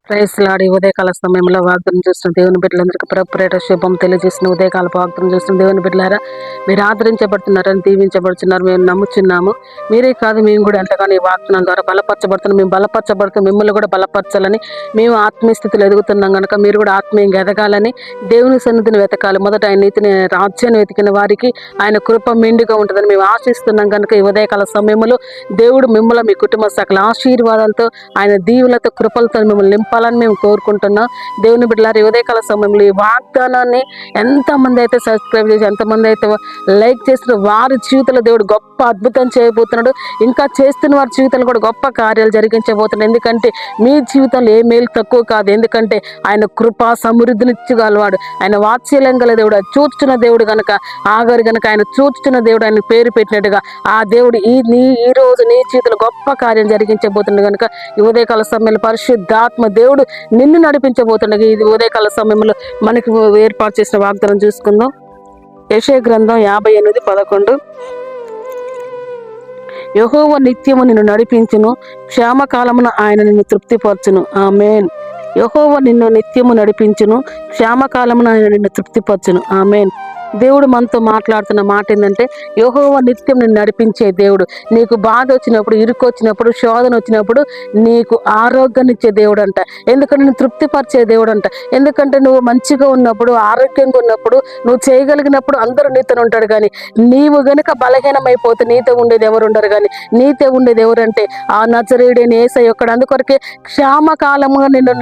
Praise lord. ఈ ఉదయకాల సమయంలో వాగ్దానం చేస్తున్న దేవుని బిడ్డలందరికీ ప్రపరేట శుభం తెలియజేసిన ఉదయకాల వాగ్దానం చేస్తున్న దేవుని బిడ్డలారా, మీరు ఆదరించబడుతున్నారని దీవించబడుతున్నారు. మేము నమ్ముచున్నాము. మీరే కాదు, మేము కూడా ఎంతగానో ఈ వాగ్దానం ద్వారా బలపరచబడుతున్నాం. మేము బలపరచబడుతూ మిమ్మల్ని కూడా బలపరచాలని, మేము ఆత్మీయ స్థితిలో ఎదుగుతున్నాం కనుక మీరు కూడా ఆత్మీయంగా ఎదగాలని దేవుని సన్నిధిని వెతకాలి. మొదట ఆయన నీతిని, రాజ్యాన్ని వెతికిన వారికి ఆయన కృప మెండుగా ఉంటుందని మేము ఆశిస్తున్నాం కనుక ఈ ఉదయకాల సమయంలో దేవుడు మిమ్మల్ని, మీ కుటుంబ సకల ఆశీర్వాదాలతో, ఆయన దీవులతో, కృపలతో మిమ్మల్ని నింపాలని మేము కోరుకుంటున్నాం. దేవుని బిడ్డలారా, ఉదయకాల సమయంలో ఈ వాగ్దానాన్ని ఎంతమంది అయితే సబ్స్క్రైబ్ చేసి, ఎంతమంది అయితే లైక్ చేసిన వారి జీవితంలో దేవుడు గొప్ప అద్భుతం చేయబోతున్నాడు. ఇంకా చేస్తున్న వారి జీవితంలో కూడా గొప్ప కార్యాలు జరిగించబోతున్నాడు. ఎందుకంటే మీ జీవితంలో ఏ మేలు తక్కువ కాదు. ఎందుకంటే ఆయన కృప సమృద్ధినిచ్చగలవాడు. ఆయన వాత్సల్యం గల దేవుడు, చూచుచున్న దేవుడు కనుక, ఆగారు కనుక ఆయన చూచుచున్న దేవుడు ఆయన పేరు పెట్టినట్టుగా ఆ దేవుడు ఈ రోజు నీ జీవితంలో గొప్ప కార్యం జరిగించబోతున్నాడు. కనుక ఈ ఉదయకాల సమయంలో పరిశుద్ధాత్మ దేవుడు నిన్ను నడిపించబోతుండగా ఇది ఉదయకాల సమయంలో మనకి ఏర్పాటు చేసిన వాగ్దానం చూసుకుందాం. యెషయా గ్రంథం 58:11. యెహోవా నిత్యము నిన్ను నడిపించును, క్షేమకాలమున ఆయన నిన్ను తృప్తిపరచును. ఆమేన్. యెహోవా నిన్ను నిత్యము నడిపించును, క్షేమకాలమున ఆయన నిన్ను తృప్తిపరచును. ఆమేన్. దేవుడు మనతో మాట్లాడుతున్న మాట ఏంటంటే, యెహోవా నిత్యం నిన్ను నడిపించే దేవుడు. నీకు బాధ వచ్చినప్పుడు, ఇరుకు వచ్చినప్పుడు, శోధన వచ్చినప్పుడు నీకు ఆరోగ్యాన్ని ఇచ్చే దేవుడు అంట. ఎందుకంటే నేను తృప్తిపరిచే దేవుడు అంట. ఎందుకంటే నువ్వు మంచిగా ఉన్నప్పుడు, ఆరోగ్యంగా ఉన్నప్పుడు, నువ్వు చేయగలిగినప్పుడు అందరూ నీతో ఉంటాడు. కానీ నీవు గనుక బలహీనమైపోతే నీతో ఉండేది ఎవరు ఉండరు. కానీ నీతో ఉండేది ఎవరంటే ఆ నజరేయుడైన యేసయ్య ఒక్కడు. అందుకొరకే క్షేమకాలముగా నిన్ను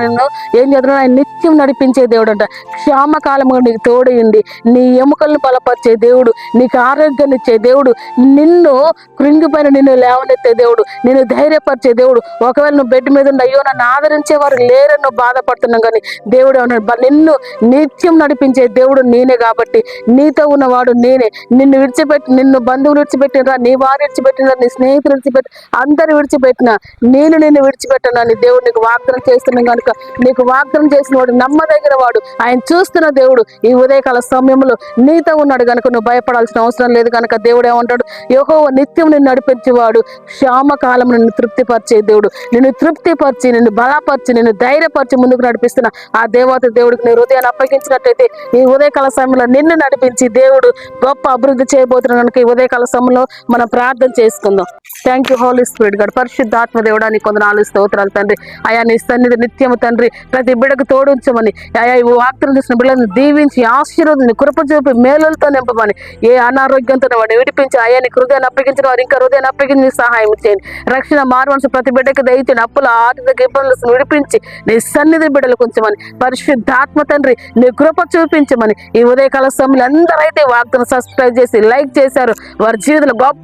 ఏం చేద్దాం, ఆయన నిత్యం నడిపించే దేవుడు అంట. క్షేమకాలముగా నీకు తోడైండి, నీ ఎముకలను బలపరిచే దేవుడు, నీకు ఆరోగ్యాన్ని ఇచ్చే దేవుడు, నిన్ను కృంగిపోయిన నిన్ను లేవనెత్తే దేవుడు, నిన్ను ధైర్యపరిచే దేవుడు. ఒకవేళ నువ్వు బెడ్ మీద ఉండి అయ్యో నన్ను ఆదరించేవారు లేరని నువ్వు బాధపడుతున్నావు, కానీ దేవుడు ఏమన్నాడు, నిన్ను నిత్యం నడిపించే దేవుడు నేనే. కాబట్టి నీతో ఉన్నవాడు నేనే. నిన్ను బంధువులు విడిచిపెట్టినరా, నీ వారు విడిచిపెట్టినరా, నీ స్నేహితులు విడిచిపెట్టి అందరు విడిచిపెట్టినా నిన్ను విడిచిపెట్టినని దేవుడు నీకు వాగ్దానం చేస్తున్నాం. కనుక నీకు వాగ్దానం చేసిన వాడు నమ్మదగిన వాడు, ఆయన చూస్తున్న దేవుడు ఈ ఉదయకాల సమయంలో నీతో ఉన్నాడు. కనుక నువ్వు భయపడాల్సిన అవసరం లేదు. కనుక దేవుడు ఏమంటాడు, యెహోవా నిత్యం నిన్ను నడిపించేవాడు, క్షేమకాలం నిన్ను తృప్తిపరిచే దేవుడు. నిన్ను తృప్తిపరిచి, నిన్ను బలపరిచి, నిన్ను ధైర్యపరిచి ముందుకు నడిపిస్తున్న ఆ దేవత దేవుడికి నీ హృదయాన్ని అప్పగించినట్టయితే ఈ ఉదయకాల సమయంలో నిన్ను నడిపించి దేవుడు గొప్ప అభివృద్ధి చేయబోతున్నాడు. కనుక ఈ ఉదయకాల సమయంలో మనం ప్రార్థన చేసుకుందాం. Thank you holy spirit God. పరిశుద్ధాత్మ దేవుడా నీకు వందనాలు, స్తోత్రాలు తండ్రి. అయా నీ సన్నిధి నిత్యము తండ్రి ప్రతి బిడ్డకు తోడుంచమని, అయా ఈ వార్తలు చూసిన బిడ్డలను దీవించి ఆశీర్వదించి కృప చూపి మేలులతో నింపమని, ఏ అనారోగ్యంతో వాడిని విడిపించి అయ్యా నీ హృదయాన్ని అప్పగించిన వారు ఇంకా హృదయాన్ని అప్పగించి సహాయం చేయండి. రక్షణ మారుమనసు ప్రతి బిడ్డకి దయచేయండి. అప్పుల ఆర్థిక ఇబ్బందులను విడిపించి నీ సన్నిధి బిడ్డలు కొంచెమని, పరిశుద్ధాత్మ తండ్రి నీ కృప చూపించమని ఈ ఉదయకాల సమయంలో అందరైతే వార్తను సబ్స్క్రైబ్ చేసి లైక్ చేశారు వారి జీవితంలో గొప్ప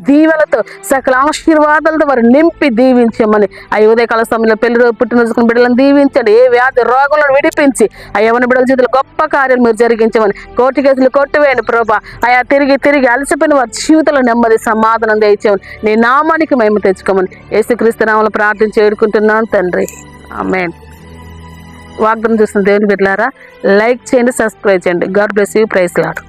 దీవెలతో సకల ఆశీర్వాదాలతో వారు నింపి దీవించమని, ఆ ఉదయకాల సమయంలో పెళ్లి పుట్టినరోజుకున్న బిడ్డలను దీవించండి. ఏ వ్యాధి రోగులను విడిపించి ఆ యవన బిడ్డల జీవితంలో గొప్ప కార్యాలు మీరు జరిగించమని, కోర్టు కేసులు కొట్టివేయండి ప్రభా. ఆయా తిరిగి అలసిపోయిన వారి జీవితంలో నెమ్మది సమాధానం దయచేయమని, నీ నామానికి మేము తెచ్చుకోమని యేసుక్రీస్తు నామములో ప్రార్థించి వేడుకుంటున్నాను తండ్రి. ఆమేన్. వాగ్దానం చూస్తున్న దేవుని బిడ్డలారా, లైక్ చేయండి, సబ్స్క్రైబ్ చేయండి. God bless you. Praise lord.